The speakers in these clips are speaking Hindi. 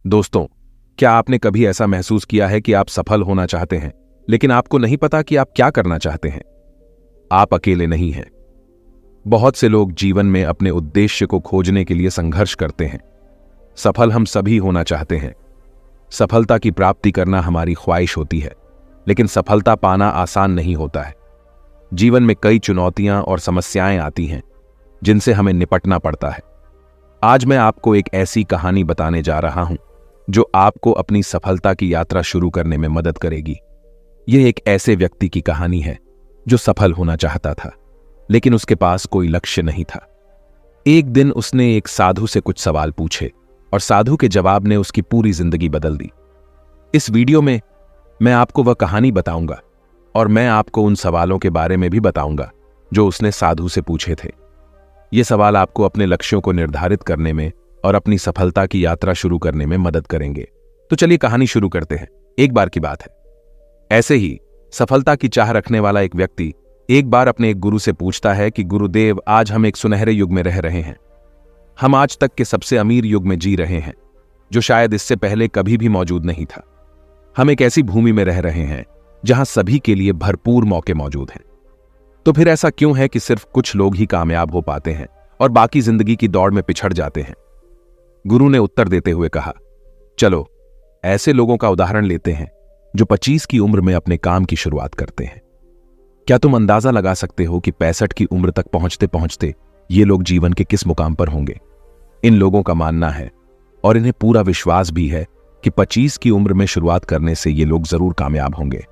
दोस्तों, क्या आपने कभी ऐसा महसूस किया है कि आप सफल होना चाहते हैं, लेकिन आपको नहीं पता कि आप क्या करना चाहते हैं? आप अकेले नहीं हैं। बहुत से लोग जीवन में अपने उद्देश्य को खोजने के लिए संघर्ष करते हैं। सफल हम सभी होना चाहते हैं। सफलता की प्राप्ति करना हमारी ख्वाहिश होती है, लेकिन सफलता पाना आसान नहीं होता है। जीवन में कई चुनौतियां और समस्याएं आती हैं, जिनसे हमें निपटना पड़ता है। आज मैं आपको एक ऐसी कहानी बताने जा रहा हूं जो आपको अपनी सफलता की यात्रा शुरू करने में मदद करेगी। यह एक ऐसे व्यक्ति की कहानी है जो सफल होना चाहता था, लेकिन उसके पास कोई लक्ष्य नहीं था। एक दिन उसने एक साधु से कुछ सवाल पूछे और साधु के जवाब ने उसकी पूरी जिंदगी बदल दी। इस वीडियो में मैं आपको वह कहानी बताऊंगा और मैं आपको उन सवालों के बारे में भी बताऊंगा जो उसने साधु से पूछे थे। ये सवाल आपको अपने लक्ष्यों को निर्धारित करने में और अपनी सफलता की यात्रा शुरू करने में मदद करेंगे। तो चलिए कहानी शुरू करते हैं। एक बार की बात है, ऐसे ही सफलता की चाह रखने वाला एक व्यक्ति एक बार अपने एक गुरु से पूछता है कि गुरुदेव, आज हम एक सुनहरे युग में रह रहे हैं। हम आज तक के सबसे अमीर युग में जी रहे हैं, जो शायद इससे पहले कभी भी मौजूद नहीं था। हम एक ऐसी भूमि में रह रहे हैं जहां सभी के लिए भरपूर मौके मौजूद हैं। तो फिर ऐसा क्यों है कि सिर्फ कुछ लोग ही कामयाब हो पाते हैं और बाकी जिंदगी की दौड़ में पिछड़ जाते हैं? गुरु ने उत्तर देते हुए कहा, चलो ऐसे लोगों का उदाहरण लेते हैं जो 25 की उम्र में अपने काम की शुरुआत करते हैं। क्या तुम अंदाजा लगा सकते हो कि 65 की उम्र तक पहुंचते पहुंचते ये लोग जीवन के किस मुकाम पर होंगे? इन लोगों का मानना है और इन्हें पूरा विश्वास भी है कि 25 की उम्र में शुरुआत करने से ये लोग जरूर कामयाब होंगे।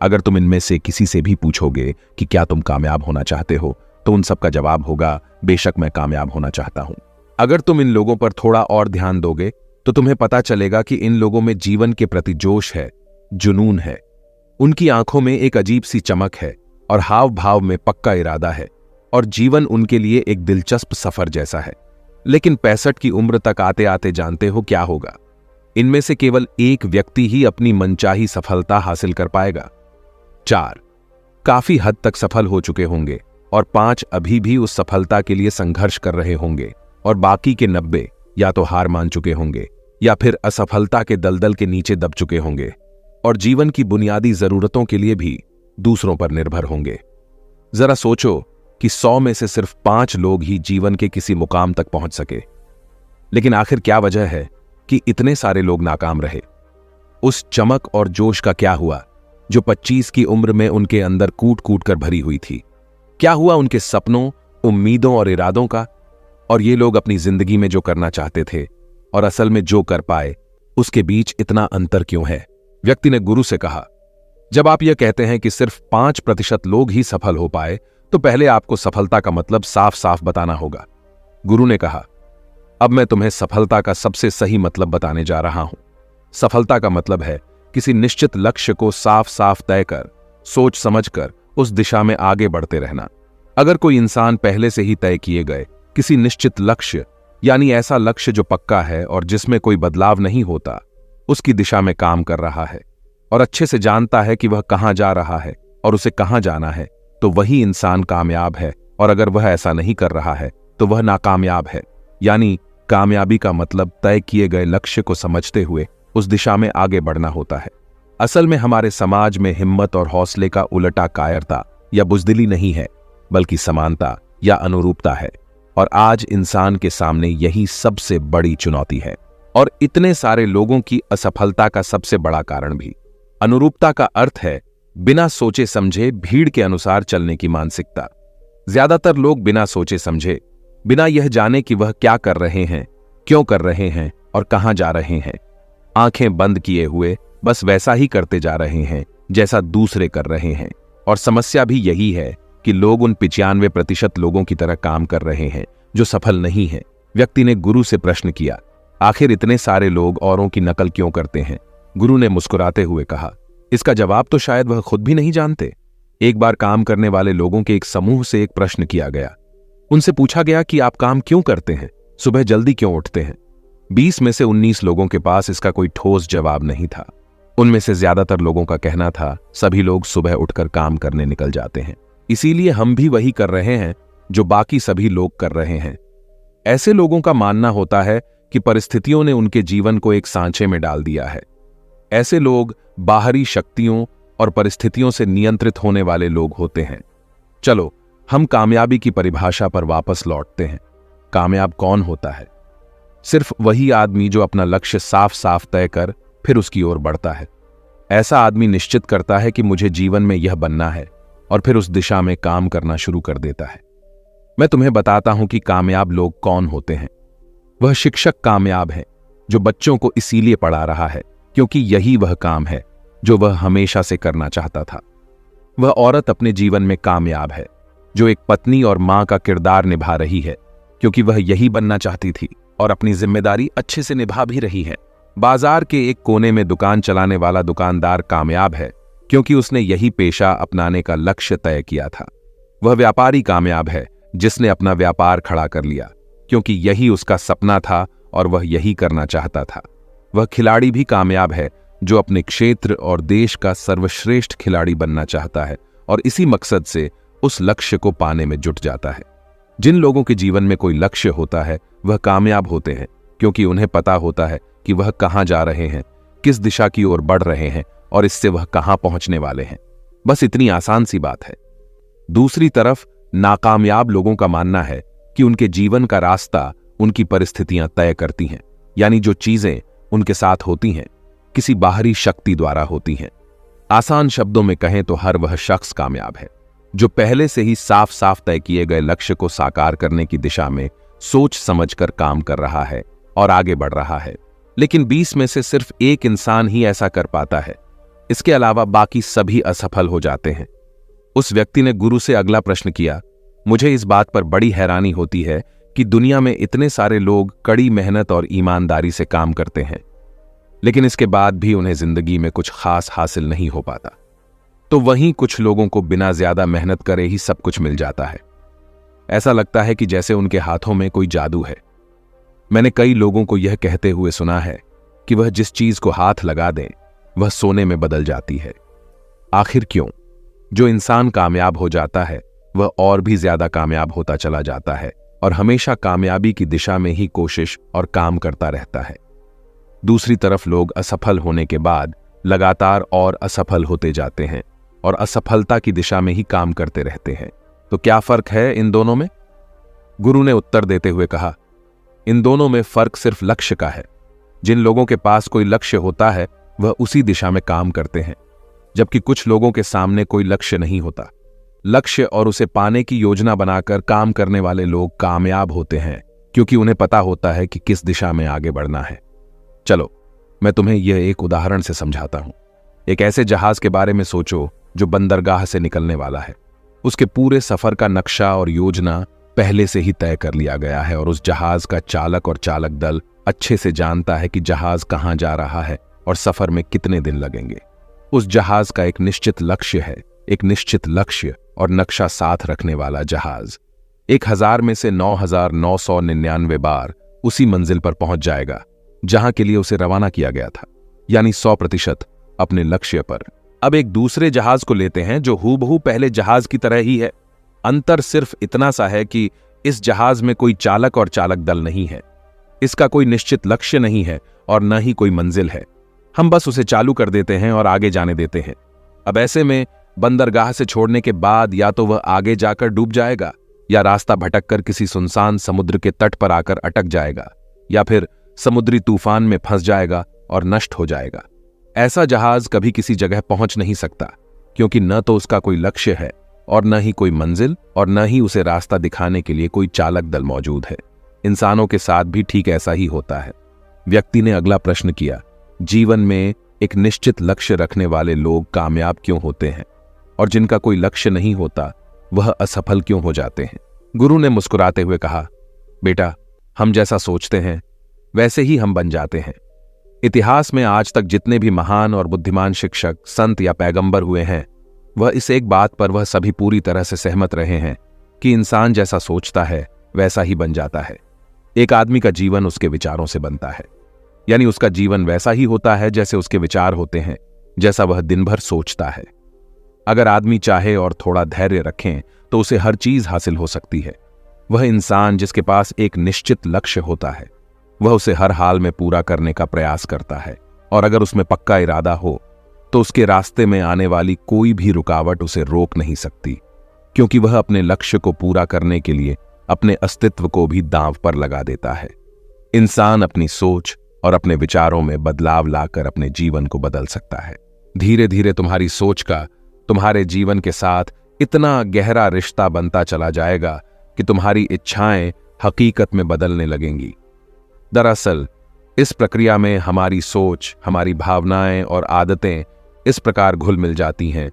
अगर तुम इनमें से किसी से भी पूछोगे कि क्या तुम कामयाब होना चाहते हो, तो उन सबका जवाब होगा, बेशक मैं कामयाब होना चाहता हूं। अगर तुम इन लोगों पर थोड़ा और ध्यान दोगे तो तुम्हें पता चलेगा कि इन लोगों में जीवन के प्रति जोश है, जुनून है। उनकी आंखों में एक अजीब सी चमक है और हाव भाव में पक्का इरादा है, और जीवन उनके लिए एक दिलचस्प सफर जैसा है। लेकिन 65 की उम्र तक आते आते जानते हो क्या होगा? इनमें से केवल एक व्यक्ति ही अपनी मनचाही सफलता हासिल कर पाएगा। 4 काफी हद तक सफल हो चुके होंगे और 5 अभी भी उस सफलता के लिए संघर्ष कर रहे होंगे, और बाकी के 90 या तो हार मान चुके होंगे या फिर असफलता के दलदल के नीचे दब चुके होंगे और जीवन की बुनियादी जरूरतों के लिए भी दूसरों पर निर्भर होंगे। जरा सोचो कि 100 में से सिर्फ 5 लोग ही जीवन के किसी मुकाम तक पहुंच सके। लेकिन आखिर क्या वजह है कि इतने सारे लोग नाकाम रहे? उस चमक और जोश का क्या हुआ जो 25 की उम्र में उनके अंदर कूट कूट कर भरी हुई थी? क्या हुआ उनके सपनों, उम्मीदों और इरादों का? और ये लोग अपनी जिंदगी में जो करना चाहते थे और असल में जो कर पाए, उसके बीच इतना अंतर क्यों है? व्यक्ति ने गुरु से कहा, जब आप यह कहते हैं कि सिर्फ 5% लोग ही सफल हो पाए, तो पहले आपको सफलता का मतलब साफ साफ बताना होगा। गुरु ने कहा, अब मैं तुम्हें सफलता का सबसे सही मतलब बताने जा रहा हूं। सफलता का मतलब है किसी निश्चित लक्ष्य को साफ साफ तय कर, सोच समझकर उस दिशा में आगे बढ़ते रहना। अगर कोई इंसान पहले से ही तय किए गए किसी निश्चित लक्ष्य, यानी ऐसा लक्ष्य जो पक्का है और जिसमें कोई बदलाव नहीं होता, उसकी दिशा में काम कर रहा है और अच्छे से जानता है कि वह कहां जा रहा है और उसे कहां जाना है, तो वही इंसान कामयाब है। और अगर वह ऐसा नहीं कर रहा है तो वह नाकामयाब है। यानी कामयाबी का मतलब तय किए गए लक्ष्य को समझते हुए उस दिशा में आगे बढ़ना होता है। असल में हमारे समाज में हिम्मत और हौसले का उलटा कायरता या बुजदिली नहीं है, बल्कि समानता या अनुरूपता है। और आज इंसान के सामने यही सबसे बड़ी चुनौती है, और इतने सारे लोगों की असफलता का सबसे बड़ा कारण भी। अनुरूपता का अर्थ है बिना सोचे समझे भीड़ के अनुसार चलने की मानसिकता। ज्यादातर लोग बिना सोचे समझे, बिना यह जाने कि वह क्या कर रहे हैं, क्यों कर रहे हैं और कहां जा रहे हैं, आंखें बंद किए हुए बस वैसा ही करते जा रहे हैं जैसा दूसरे कर रहे हैं। और समस्या भी यही है कि लोग उन 95% लोगों की तरह काम कर रहे हैं जो सफल नहीं हैं। व्यक्ति ने गुरु से प्रश्न किया, आखिर इतने सारे लोग औरों की नकल क्यों करते हैं? गुरु ने मुस्कुराते हुए कहा, इसका जवाब तो शायद वह खुद भी नहीं जानते। एक बार काम करने वाले लोगों के एक समूह से एक प्रश्न किया गया। उनसे पूछा गया कि आप काम क्यों करते हैं, सुबह जल्दी क्यों उठते हैं? 20 में से 19 लोगों के पास इसका कोई ठोस जवाब नहीं था। उनमें से ज्यादातर लोगों का कहना था, सभी लोग सुबह उठकर काम करने निकल जाते हैं, इसीलिए हम भी वही कर रहे हैं जो बाकी सभी लोग कर रहे हैं। ऐसे लोगों का मानना होता है कि परिस्थितियों ने उनके जीवन को एक सांचे में डाल दिया है। ऐसे लोग बाहरी शक्तियों और परिस्थितियों से नियंत्रित होने वाले लोग होते हैं। चलो हम कामयाबी की परिभाषा पर वापस लौटते हैं। कामयाब कौन होता है? सिर्फ वही आदमी जो अपना लक्ष्य साफ साफ तय कर फिर उसकी ओर बढ़ता है। ऐसा आदमी निश्चित करता है कि मुझे जीवन में यह बनना है और फिर उस दिशा में काम करना शुरू कर देता है। मैं तुम्हें बताता हूं कि कामयाब लोग कौन होते हैं। वह शिक्षक कामयाब है जो बच्चों को इसीलिए पढ़ा रहा है क्योंकि यही वह काम है जो वह हमेशा से करना चाहता था। वह औरत अपने जीवन में कामयाब है जो एक पत्नी और मां का किरदार निभा रही है क्योंकि वह यही बनना चाहती थी और अपनी जिम्मेदारी अच्छे से निभा भी रही है। बाजार के एक कोने में दुकान चलाने वाला दुकानदार कामयाब है क्योंकि उसने यही पेशा अपनाने का लक्ष्य तय किया था। वह व्यापारी कामयाब है जिसने अपना व्यापार खड़ा कर लिया क्योंकि यही उसका सपना था और वह यही करना चाहता था। वह खिलाड़ी भी कामयाब है जो अपने क्षेत्र और देश का सर्वश्रेष्ठ खिलाड़ी बनना चाहता है और इसी मकसद से उस लक्ष्य को पाने में जुट जाता है। जिन लोगों के जीवन में कोई लक्ष्य होता है वह कामयाब होते हैं क्योंकि उन्हें पता होता है कि वह कहां जा रहे हैं, किस दिशा की ओर बढ़ रहे हैं और इससे वह कहां पहुंचने वाले हैं। बस इतनी आसान सी बात है। दूसरी तरफ नाकामयाब लोगों का मानना है कि उनके जीवन का रास्ता उनकी परिस्थितियां तय करती हैं, यानी जो चीजें उनके साथ होती हैं किसी बाहरी शक्ति द्वारा होती हैं। आसान शब्दों में कहें तो हर वह शख्स कामयाब है जो पहले से ही साफ साफ तय किए गए लक्ष्य को साकार करने की दिशा में सोच समझकर काम कर रहा है और आगे बढ़ रहा है। लेकिन 20 में से सिर्फ एक इंसान ही ऐसा कर पाता है। इसके अलावा बाकी सभी असफल हो जाते हैं। उस व्यक्ति ने गुरु से अगला प्रश्न किया, मुझे इस बात पर बड़ी हैरानी होती है कि दुनिया में इतने सारे लोग कड़ी मेहनत और ईमानदारी से काम करते हैं लेकिन इसके बाद भी उन्हें जिंदगी में कुछ खास हासिल नहीं हो पाता। तो वहीं कुछ लोगों को बिना ज्यादा मेहनत करे ही सब कुछ मिल जाता है। ऐसा लगता है कि जैसे उनके हाथों में कोई जादू है। मैंने कई लोगों को यह कहते हुए सुना है कि वह जिस चीज को हाथ लगा दें वह सोने में बदल जाती है। आखिर क्यों? जो इंसान कामयाब हो जाता है वह और भी ज्यादा कामयाब होता चला जाता है और हमेशा कामयाबी की दिशा में ही कोशिश और काम करता रहता है। दूसरी तरफ लोग असफल होने के बाद लगातार और असफल होते जाते हैं और असफलता की दिशा में ही काम करते रहते हैं। तो क्या फर्क है इन दोनों में? गुरु ने उत्तर देते हुए कहा, इन दोनों में फर्क सिर्फ लक्ष्य का है। जिन लोगों के पास कोई लक्ष्य होता है वह उसी दिशा में काम करते हैं, जबकि कुछ लोगों के सामने कोई लक्ष्य नहीं होता। लक्ष्य और उसे पाने की योजना बनाकर काम करने वाले लोग कामयाब होते हैं क्योंकि उन्हें पता होता है कि किस दिशा में आगे बढ़ना है। चलो मैं तुम्हें यह एक उदाहरण से समझाता हूं। एक ऐसे जहाज के बारे में सोचो जो बंदरगाह से निकलने वाला है। उसके पूरे सफर का नक्शा और योजना पहले से ही तय कर लिया गया है और उस जहाज का चालक और चालक दल अच्छे से जानता है कि जहाज कहां जा रहा है और सफर में कितने दिन लगेंगे। उस जहाज का एक निश्चित लक्ष्य है, एक निश्चित लक्ष्य और नक्शा साथ रखने वाला जहाज 1000 में से 9999 बार उसी मंजिल पर पहुंच जाएगा जहां के लिए उसे रवाना किया गया था, यानी 100% अपने लक्ष्य पर। अब एक दूसरे जहाज को लेते हैं जो हूबहू पहले जहाज की तरह ही है। अंतर सिर्फ इतना सा है कि इस जहाज में कोई चालक और चालक दल नहीं है, इसका कोई निश्चित लक्ष्य नहीं है और न ही कोई मंजिल है। हम बस उसे चालू कर देते हैं और आगे जाने देते हैं। अब ऐसे में बंदरगाह से छोड़ने के बाद या तो वह आगे जाकर डूब जाएगा या रास्ता भटककर किसी सुनसान समुद्र के तट पर आकर अटक जाएगा या फिर समुद्री तूफान में फंस जाएगा और नष्ट हो जाएगा। ऐसा जहाज कभी किसी जगह पहुंच नहीं सकता क्योंकि न तो उसका कोई लक्ष्य है और न ही कोई मंजिल और न ही उसे रास्ता दिखाने के लिए कोई चालक दल मौजूद है। इंसानों के साथ भी ठीक ऐसा ही होता है। व्यक्ति ने अगला प्रश्न किया, जीवन में एक निश्चित लक्ष्य रखने वाले लोग कामयाब क्यों होते हैं और जिनका कोई लक्ष्य नहीं होता वह असफल क्यों हो जाते हैं? गुरु ने मुस्कुराते हुए कहा, बेटा, हम जैसा सोचते हैं वैसे ही हम बन जाते हैं। इतिहास में आज तक जितने भी महान और बुद्धिमान शिक्षक, संत या पैगंबर हुए हैं वह इस एक बात पर वह सभी पूरी तरह से सहमत रहे हैं कि इंसान जैसा सोचता है वैसा ही बन जाता है। एक आदमी का जीवन उसके विचारों से बनता है, यानी उसका जीवन वैसा ही होता है जैसे उसके विचार होते हैं, जैसा वह दिन भर सोचता है। अगर आदमी चाहे और थोड़ा धैर्य रखें तो उसे हर चीज हासिल हो सकती है। वह इंसान जिसके पास एक निश्चित लक्ष्य होता है वह उसे हर हाल में पूरा करने का प्रयास करता है, और अगर उसमें पक्का इरादा हो तो उसके रास्ते में आने वाली कोई भी रुकावट उसे रोक नहीं सकती, क्योंकि वह अपने लक्ष्य को पूरा करने के लिए अपने अस्तित्व को भी दांव पर लगा देता है। इंसान अपनी सोच और अपने विचारों में बदलाव लाकर अपने जीवन को बदल सकता है। धीरे धीरे तुम्हारी सोच का तुम्हारे जीवन के साथ इतना गहरा रिश्ता बनता चला जाएगा कि तुम्हारी इच्छाएं हकीकत में बदलने लगेंगी। दरअसल इस प्रक्रिया में हमारी सोच, हमारी भावनाएं और आदतें इस प्रकार घुल मिल जाती हैं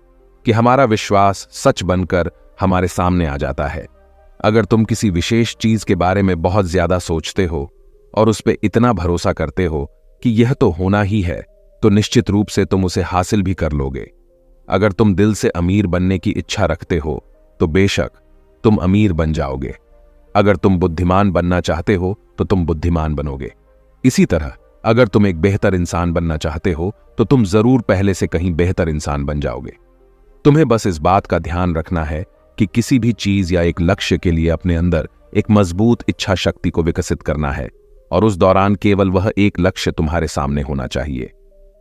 कि हमारा विश्वास सच बनकर हमारे सामने आ जाता है। अगर तुम किसी विशेष चीज के बारे में बहुत ज्यादा सोचते हो और उस पर इतना भरोसा करते हो कि यह तो होना ही है, तो निश्चित रूप से तुम उसे हासिल भी कर लोगे। अगर तुम दिल से अमीर बनने की इच्छा रखते हो तो बेशक तुम अमीर बन जाओगे। अगर तुम बुद्धिमान बनना चाहते हो तो तुम बुद्धिमान बनोगे। इसी तरह अगर तुम एक बेहतर इंसान बनना चाहते हो तो तुम जरूर पहले से कहीं बेहतर इंसान बन जाओगे। तुम्हें बस इस बात का ध्यान रखना है कि किसी भी चीज या एक लक्ष्य के लिए अपने अंदर एक मजबूत इच्छा शक्ति को विकसित करना है, और उस दौरान केवल वह एक लक्ष्य तुम्हारे सामने होना चाहिए।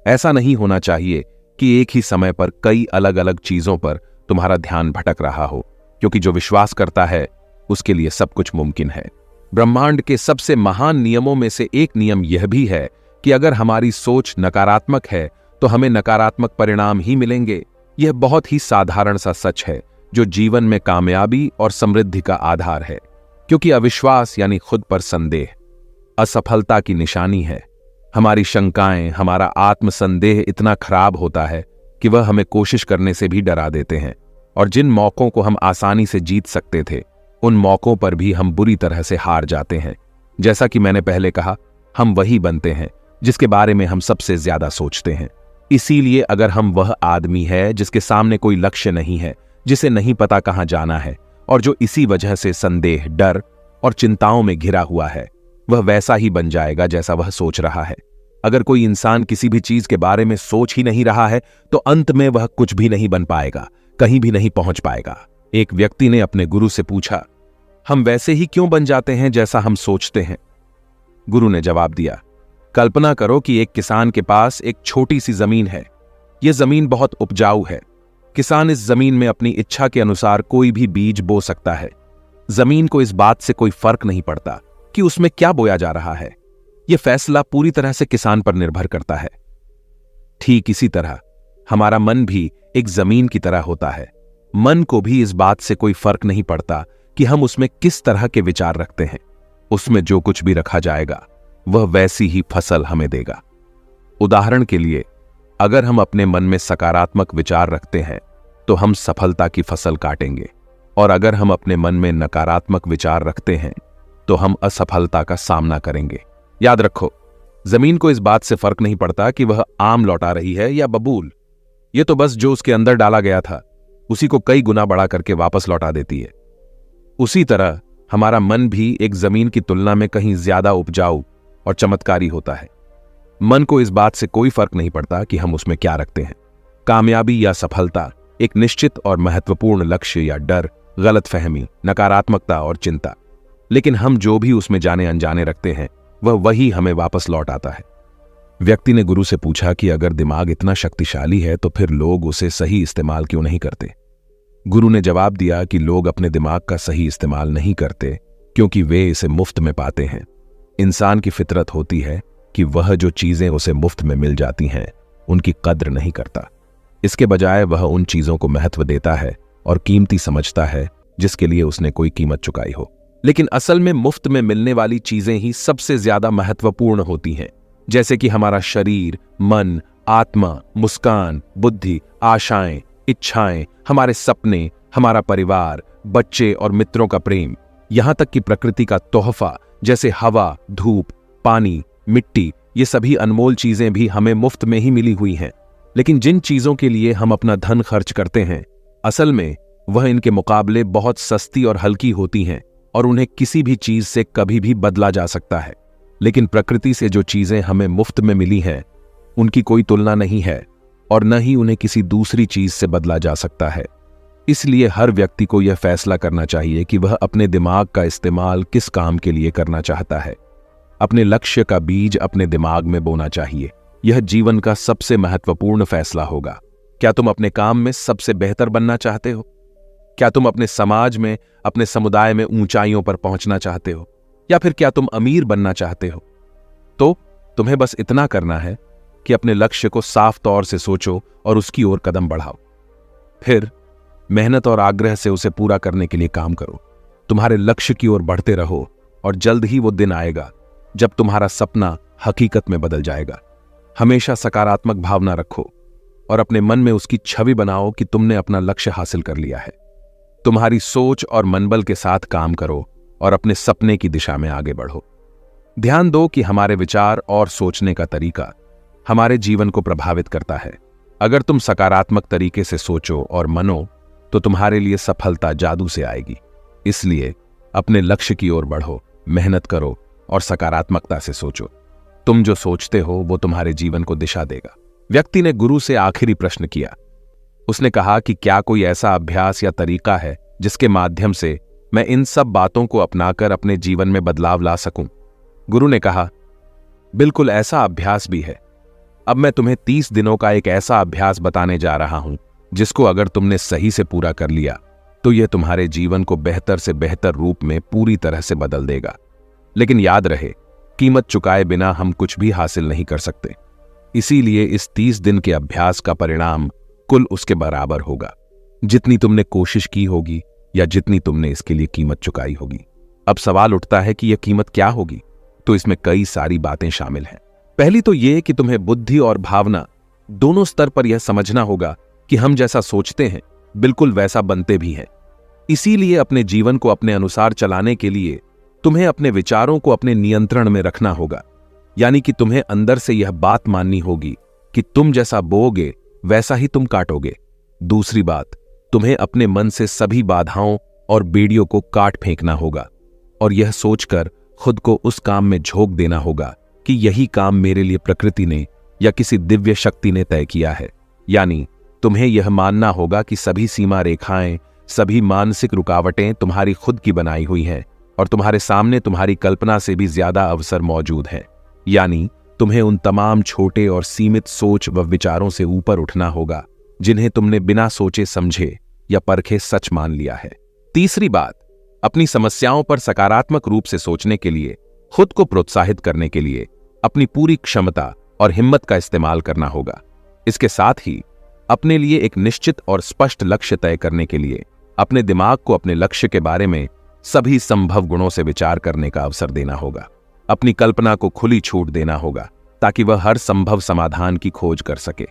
ऐसा नहीं होना चाहिए कि एक ही समय पर कई अलग अलग चीजों पर तुम्हारा ध्यान भटक रहा हो, क्योंकि जो विश्वास करता है उसके लिए सब कुछ मुमकिन है। ब्रह्मांड के सबसे महान नियमों में से एक नियम यह भी है कि अगर हमारी सोच नकारात्मक है तो हमें नकारात्मक परिणाम ही मिलेंगे। यह बहुत ही साधारण सा सच है जो जीवन में कामयाबी और समृद्धि का आधार है, क्योंकि अविश्वास यानी खुद पर संदेह असफलता की निशानी है। हमारी शंकाएं, हमारा आत्मसंदेह इतना खराब होता है कि वह हमें कोशिश करने से भी डरा देते हैं, और जिन मौकों को हम आसानी से जीत सकते थे उन मौकों पर भी हम बुरी तरह से हार जाते हैं। जैसा कि मैंने पहले कहा, हम वही बनते हैं जिसके बारे में हम सबसे ज्यादा सोचते हैं। इसीलिए अगर हम वह आदमी है जिसके सामने कोई लक्ष्य नहीं है, जिसे नहीं पता कहां जाना है, और जो इसी वजह से संदेह, डर और चिंताओं में घिरा हुआ है, वह वैसा ही बन जाएगा जैसा वह सोच रहा है। अगर कोई इंसान किसी भी चीज के बारे में सोच ही नहीं रहा है तो अंत में वह कुछ भी नहीं बन पाएगा, कहीं भी नहीं पहुंच पाएगा। एक व्यक्ति ने अपने गुरु से पूछा, हम वैसे ही क्यों बन जाते हैं जैसा हम सोचते हैं? गुरु ने जवाब दिया, कल्पना करो कि एक किसान के पास एक छोटी सी जमीन है। यह जमीन बहुत उपजाऊ है। किसान इस जमीन में अपनी इच्छा के अनुसार कोई भी बीज बो सकता है। जमीन को इस बात से कोई फर्क नहीं पड़ता कि उसमें क्या बोया जा रहा है। यह फैसला पूरी तरह से किसान पर निर्भर करता है। ठीक इसी तरह हमारा मन भी एक जमीन की तरह होता है। मन को भी इस बात से कोई फर्क नहीं पड़ता कि हम उसमें किस तरह के विचार रखते हैं। उसमें जो कुछ भी रखा जाएगा वह वैसी ही फसल हमें देगा। उदाहरण के लिए, अगर हम अपने मन में सकारात्मक विचार रखते हैं तो हम सफलता की फसल काटेंगे, और अगर हम अपने मन में नकारात्मक विचार रखते हैं तो हम असफलता का सामना करेंगे। याद रखो, जमीन को इस बात से फर्क नहीं पड़ता कि वह आम लौटा रही है या बबूल। यह तो बस जो उसके अंदर डाला गया था उसी को कई गुना बड़ा करके वापस लौटा देती है। उसी तरह हमारा मन भी एक जमीन की तुलना में कहीं ज्यादा उपजाऊ और चमत्कारी होता है। मन को इस बात से कोई फर्क नहीं पड़ता कि हम उसमें क्या रखते हैं, कामयाबी या सफलता, एक निश्चित और महत्वपूर्ण लक्ष्य या डर, गलतफहमी, नकारात्मकता और चिंता। लेकिन हम जो भी उसमें जाने अनजाने रखते हैं वह वही हमें वापस लौट आता है। व्यक्ति ने गुरु से पूछा कि अगर दिमाग इतना शक्तिशाली है तो फिर लोग उसे सही इस्तेमाल क्यों नहीं करते? गुरु ने जवाब दिया कि लोग अपने दिमाग का सही इस्तेमाल नहीं करते क्योंकि वे इसे मुफ्त में पाते हैं। इंसान की फितरत होती है कि वह जो चीजें उसे मुफ्त में मिल जाती हैं उनकी कद्र नहीं करता। इसके बजाय वह उन चीजों को महत्व देता है और कीमती समझता है जिसके लिए उसने कोई कीमत चुकाई हो। लेकिन असल में मुफ्त में मिलने वाली चीजें ही सबसे ज्यादा महत्वपूर्ण होती हैं, जैसे कि हमारा शरीर, मन, आत्मा, मुस्कान, बुद्धि, आशाएं, इच्छाएं, हमारे सपने, हमारा परिवार, बच्चे और मित्रों का प्रेम, यहां तक कि प्रकृति का तोहफा जैसे हवा, धूप, पानी, मिट्टी, ये सभी अनमोल चीजें भी हमें मुफ्त में ही मिली हुई हैं। लेकिन जिन चीजों के लिए हम अपना धन खर्च करते हैं, असल में वह इनके मुकाबले बहुत सस्ती और हल्की होती हैं और उन्हें किसी भी चीज से कभी भी बदला जा सकता है। लेकिन प्रकृति से जो चीजें हमें मुफ्त में मिली हैं उनकी कोई तुलना नहीं है और न ही उन्हें किसी दूसरी चीज से बदला जा सकता है। इसलिए हर व्यक्ति को यह फैसला करना चाहिए कि वह अपने दिमाग का इस्तेमाल किस काम के लिए करना चाहता है। अपने लक्ष्य का बीज अपने दिमाग में बोना चाहिए। यह जीवन का सबसे महत्वपूर्ण फैसला होगा। क्या तुम अपने काम में सबसे बेहतर बनना चाहते हो? क्या तुम अपने समाज में, अपने समुदाय में ऊंचाइयों पर पहुंचना चाहते हो? या फिर क्या तुम अमीर बनना चाहते हो? तो तुम्हें बस इतना करना है कि अपने लक्ष्य को साफ तौर से सोचो और उसकी ओर कदम बढ़ाओ। फिर मेहनत और आग्रह से उसे पूरा करने के लिए काम करो। तुम्हारे लक्ष्य की ओर बढ़ते रहो और जल्द ही वो दिन आएगा जब तुम्हारा सपना हकीकत में बदल जाएगा। हमेशा सकारात्मक भावना रखो और अपने मन में उसकी छवि बनाओ कि तुमने अपना लक्ष्य हासिल कर लिया है। तुम्हारी सोच और मनबल के साथ काम करो और अपने सपने की दिशा में आगे बढ़ो। ध्यान दो कि हमारे विचार और सोचने का तरीका हमारे जीवन को प्रभावित करता है। अगर तुम सकारात्मक तरीके से सोचो और मनो तो तुम्हारे लिए सफलता जादू से आएगी। इसलिए अपने लक्ष्य की ओर बढ़ो, मेहनत करो और सकारात्मकता से सोचो। तुम जो सोचते हो वो तुम्हारे जीवन को दिशा देगा। व्यक्ति ने गुरु से आखिरी प्रश्न किया। उसने कहा कि क्या कोई ऐसा अभ्यास या तरीका है जिसके माध्यम से मैं इन सब बातों को अपनाकर अपने जीवन में बदलाव ला सकूं? गुरु ने कहा, बिल्कुल ऐसा अभ्यास भी है। अब मैं तुम्हें 30 दिनों का एक ऐसा अभ्यास बताने जा रहा हूं जिसको अगर तुमने सही से पूरा कर लिया तो यह तुम्हारे जीवन को बेहतर से बेहतर रूप में पूरी तरह से बदल देगा। लेकिन याद रहे, कीमत चुकाए बिना हम कुछ भी हासिल नहीं कर सकते। इसीलिए इस 30 दिन के अभ्यास का परिणाम कुल उसके बराबर होगा जितनी तुमने कोशिश की होगी या जितनी तुमने इसके लिए कीमत चुकाई होगी। अब सवाल उठता है कि यह कीमत क्या होगी? तो इसमें कई सारी बातें शामिल हैं। पहली तो यह कि तुम्हें बुद्धि और भावना दोनों स्तर पर यह समझना होगा कि हम जैसा सोचते हैं बिल्कुल वैसा बनते भी हैं। इसीलिए अपने जीवन को अपने अनुसार चलाने के लिए तुम्हें अपने विचारों को अपने नियंत्रण में रखना होगा। यानी कि तुम्हें अंदर से यह बात माननी होगी कि तुम जैसा बोओगे वैसा ही तुम काटोगे। दूसरी बात, तुम्हें अपने मन से सभी बाधाओं और बेड़ियों को काट फेंकना होगा और यह सोचकर खुद को उस काम में झोंक देना होगा कि यही काम मेरे लिए प्रकृति ने या किसी दिव्य शक्ति ने तय किया है। यानी तुम्हें यह मानना होगा कि सभी सीमा रेखाएं, सभी मानसिक रुकावटें तुम्हारी खुद की बनाई हुई हैं और तुम्हारे सामने तुम्हारी कल्पना से भी ज्यादा अवसर मौजूद हैं। यानी तुम्हें उन तमाम छोटे और सीमित सोच व विचारों से ऊपर उठना होगा जिन्हें तुमने बिना सोचे समझे या परखे सच मान लिया है। तीसरी बात, अपनी समस्याओं पर सकारात्मक रूप से सोचने के लिए, खुद को प्रोत्साहित करने के लिए अपनी पूरी क्षमता और हिम्मत का इस्तेमाल करना होगा। इसके साथ ही अपने लिए एक निश्चित और स्पष्ट लक्ष्य तय करने के लिए अपने दिमाग को अपने लक्ष्य के बारे में सभी संभव गुणों से विचार करने का अवसर देना होगा। अपनी कल्पना को खुली छूट देना होगा ताकि वह हर संभव समाधान की खोज कर सके।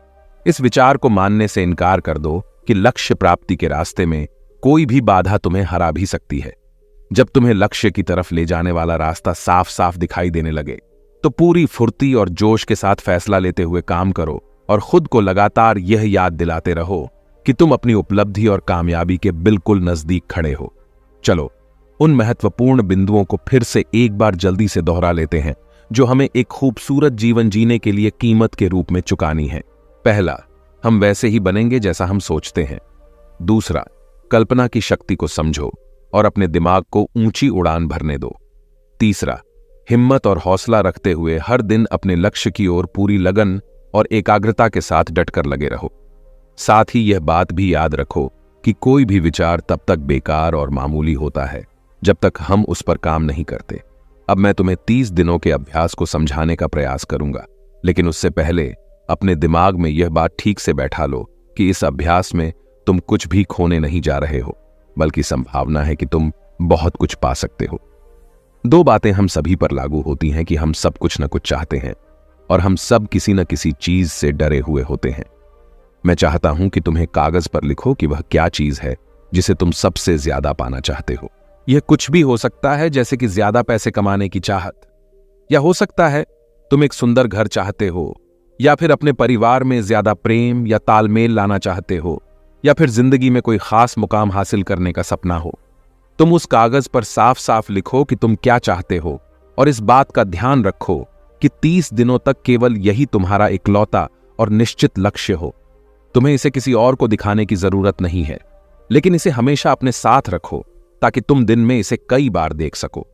इस विचार को मानने से इनकार कर दो कि लक्ष्य प्राप्ति के रास्ते में कोई भी बाधा तुम्हें हरा भी सकती है। जब तुम्हें लक्ष्य की तरफ ले जाने वाला रास्ता साफ साफ दिखाई देने लगे तो पूरी फुर्ती और जोश के साथ फैसला लेते हुए काम करो और खुद को लगातार यह याद दिलाते रहो कि तुम अपनी उपलब्धि और कामयाबी के बिल्कुल नजदीक खड़े हो। चलो उन महत्वपूर्ण बिंदुओं को फिर से एक बार जल्दी से दोहरा लेते हैं जो हमें एक खूबसूरत जीवन जीने के लिए कीमत के रूप में चुकानी है। पहला, हम वैसे ही बनेंगे जैसा हम सोचते हैं। दूसरा, कल्पना की शक्ति को समझो और अपने दिमाग को ऊंची उड़ान भरने दो। तीसरा, हिम्मत और हौसला रखते हुए हर दिन अपने लक्ष्य की ओर पूरी लगन और एकाग्रता के साथ डटकर लगे रहो। साथ ही यह बात भी याद रखो कि कोई भी विचार तब तक बेकार और मामूली होता है जब तक हम उस पर काम नहीं करते। अब मैं तुम्हें 30 दिनों के अभ्यास को समझाने का प्रयास करूंगा, लेकिन उससे पहले अपने दिमाग में यह बात ठीक से बैठा लो कि इस अभ्यास में तुम कुछ भी खोने नहीं जा रहे हो, बल्कि संभावना है कि तुम बहुत कुछ पा सकते हो। 2 बातें हम सभी पर लागू होती हैं कि हम सब कुछ न कुछ चाहते हैं और हम सब किसी न किसी चीज से डरे हुए होते हैं। मैं चाहता हूं कि तुम्हें कागज पर लिखो कि वह क्या चीज है जिसे तुम सबसे ज्यादा पाना चाहते हो। यह कुछ भी हो सकता है, जैसे कि ज्यादा पैसे कमाने की चाहत, या हो सकता है तुम एक सुंदर घर चाहते हो, या फिर अपने परिवार में ज्यादा प्रेम या तालमेल लाना चाहते हो, या फिर जिंदगी में कोई खास मुकाम हासिल करने का सपना हो। तुम उस कागज पर साफ साफ लिखो कि तुम क्या चाहते हो और इस बात का ध्यान रखो कि 30 दिनों तक केवल यही तुम्हारा इकलौता और निश्चित लक्ष्य हो। तुम्हें इसे किसी और को दिखाने की जरूरत नहीं है, लेकिन इसे हमेशा अपने साथ रखो ताकि तुम दिन में इसे कई बार देख सको।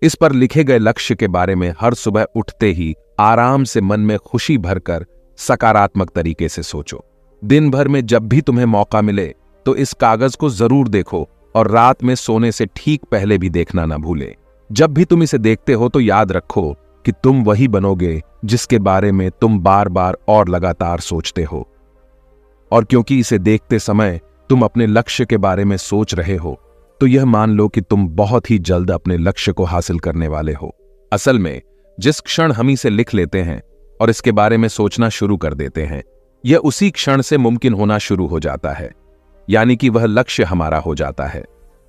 इस पर लिखे गए लक्ष्य के बारे में हर सुबह उठते ही आराम से मन में खुशी भरकर सकारात्मक तरीके से सोचो। दिन भर में जब भी तुम्हें मौका मिले तो इस कागज को जरूर देखो और रात में सोने से ठीक पहले भी देखना ना भूले। जब भी तुम इसे देखते हो तो याद रखो कि तुम वही बनोगे जिसके बारे में तुम बार बार और लगातार सोचते हो। और क्योंकि इसे देखते समय तुम अपने लक्ष्य के बारे में सोच रहे हो तो यह मान लो कि तुम बहुत ही जल्द अपने लक्ष्य को हासिल करने वाले हो। असल में जिस क्षण हम इसे लिख लेते हैं और इसके बारे में सोचना शुरू कर देते हैं, यह उसी क्षण से मुमकिन होना शुरू हो जाता है, यानी कि वह लक्ष्य हमारा हो जाता है।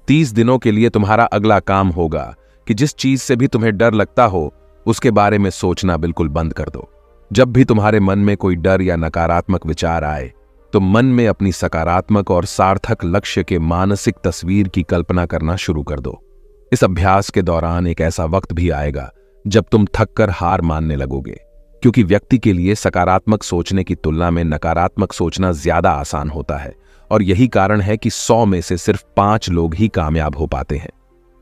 30 दिनों के लिए तुम्हारा अगला काम होगा कि जिस चीज से भी तुम्हें डर लगता हो उसके बारे में सोचना बिल्कुल बंद कर दो। जब भी तुम्हारे मन में कोई डर या नकारात्मक विचार आए तो मन में अपनी सकारात्मक और सार्थक लक्ष्य के मानसिक तस्वीर की कल्पना करना शुरू कर दो। इस अभ्यास के दौरान एक ऐसा वक्त भी आएगा जब तुम थककर हार मानने लगोगे, क्योंकि व्यक्ति के लिए सकारात्मक सोचने की तुलना में नकारात्मक सोचना ज्यादा आसान होता है और यही कारण है कि 100 में से सिर्फ 5 लोग ही कामयाब हो पाते हैं।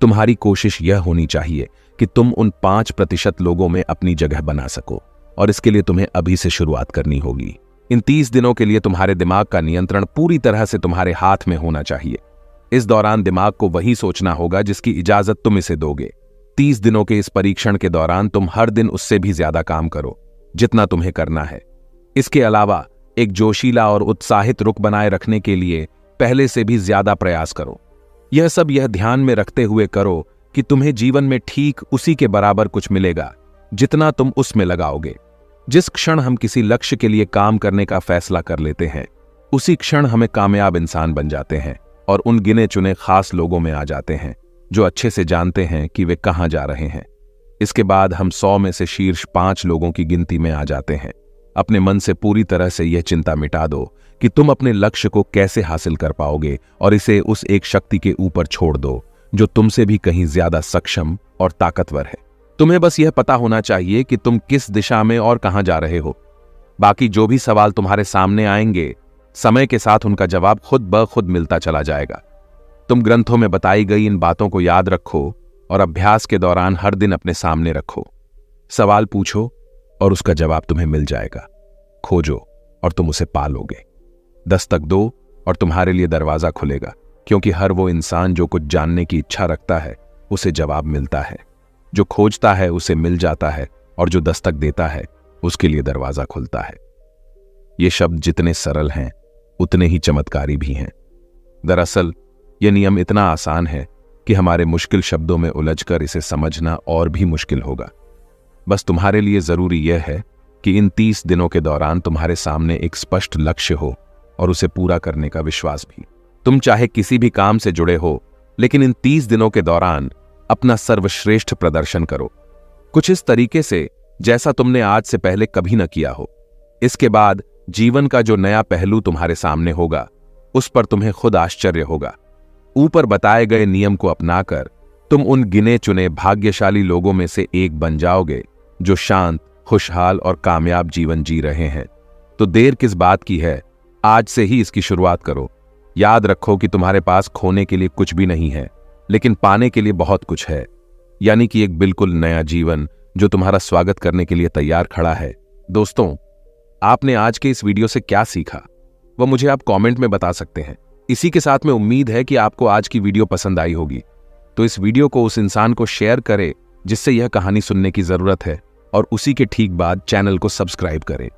तुम्हारी कोशिश यह होनी चाहिए कि तुम उन 5% लोगों में अपनी जगह बना सको और इसके लिए तुम्हें अभी से शुरुआत करनी होगी। इन 30 दिनों के लिए तुम्हारे दिमाग का नियंत्रण पूरी तरह से तुम्हारे हाथ में होना चाहिए। इस दौरान दिमाग को वही सोचना होगा जिसकी इजाजत तुम इसे दोगे। 30 दिनों के इस परीक्षण के दौरान तुम हर दिन उससे भी ज्यादा काम करो जितना तुम्हें करना है। इसके अलावा एक जोशीला और उत्साहित रुख बनाए रखने के लिए पहले से भी ज्यादा प्रयास करो। यह सब यह ध्यान में रखते हुए करो कि तुम्हें जीवन में ठीक उसी के बराबर कुछ मिलेगा जितना तुम उसमें लगाओगे। जिस क्षण हम किसी लक्ष्य के लिए काम करने का फैसला कर लेते हैं उसी क्षण हमें कामयाब इंसान बन जाते हैं और उन गिने चुने खास लोगों में आ जाते हैं जो अच्छे से जानते हैं कि वे कहां जा रहे हैं। इसके बाद हम 100 में से शीर्ष 5 लोगों की गिनती में आ जाते हैं। अपने मन से पूरी तरह से यह चिंता मिटा दो कि तुम अपने लक्ष्य को कैसे हासिल कर पाओगे और इसे उस एक शक्ति के ऊपर छोड़ दो जो तुमसे भी कहीं ज्यादा सक्षम और ताकतवर है। तुम्हें बस यह पता होना चाहिए कि तुम किस दिशा में और कहां जा रहे हो। बाकी जो भी सवाल तुम्हारे सामने आएंगे, समय के साथ उनका जवाब खुद ब खुद मिलता चला जाएगा। तुम ग्रंथों में बताई गई इन बातों को याद रखो और अभ्यास के दौरान हर दिन अपने सामने रखो। सवाल पूछो और उसका जवाब तुम्हें मिल जाएगा। खोजो और तुम उसे पालोगे। दस्तक दो और तुम्हारे लिए दरवाजा खुलेगा, क्योंकि हर वो इंसान जो कुछ जानने की इच्छा रखता है उसे जवाब मिलता है। जो खोजता है उसे मिल जाता है और जो दस्तक देता है उसके लिए दरवाजा खुलता है। ये शब्द जितने सरल हैं उतने ही चमत्कारी भी हैं। दरअसल यह नियम इतना आसान है कि हमारे मुश्किल शब्दों में उलझकर इसे समझना और भी मुश्किल होगा। बस तुम्हारे लिए जरूरी यह है कि इन 30 दिनों के दौरान तुम्हारे सामने एक स्पष्ट लक्ष्य हो और उसे पूरा करने का विश्वास भी। तुम चाहे किसी भी काम से जुड़े हो, लेकिन इन 30 दिनों के दौरान अपना सर्वश्रेष्ठ प्रदर्शन करो, कुछ इस तरीके से जैसा तुमने आज से पहले कभी न किया हो। इसके बाद जीवन का जो नया पहलू तुम्हारे सामने होगा उस पर तुम्हें खुद आश्चर्य होगा। ऊपर बताए गए नियम को अपनाकर तुम उन गिने चुने भाग्यशाली लोगों में से एक बन जाओगे जो शांत, खुशहाल और कामयाब जीवन जी रहे हैं। तो देर किस बात की है, आज से ही इसकी शुरुआत करो। याद रखो कि तुम्हारे पास खोने के लिए कुछ भी नहीं है, लेकिन पाने के लिए बहुत कुछ है, यानी कि एक बिल्कुल नया जीवन जो तुम्हारा स्वागत करने के लिए तैयार खड़ा है। दोस्तों, आपने आज के इस वीडियो से क्या सीखा वह मुझे आप कमेंट में बता सकते हैं। इसी के साथ में उम्मीद है कि आपको आज की वीडियो पसंद आई होगी, तो इस वीडियो को उस इंसान को शेयर करें जिससे यह कहानी सुनने की जरूरत है और उसी के ठीक बाद चैनल को सब्सक्राइब करें।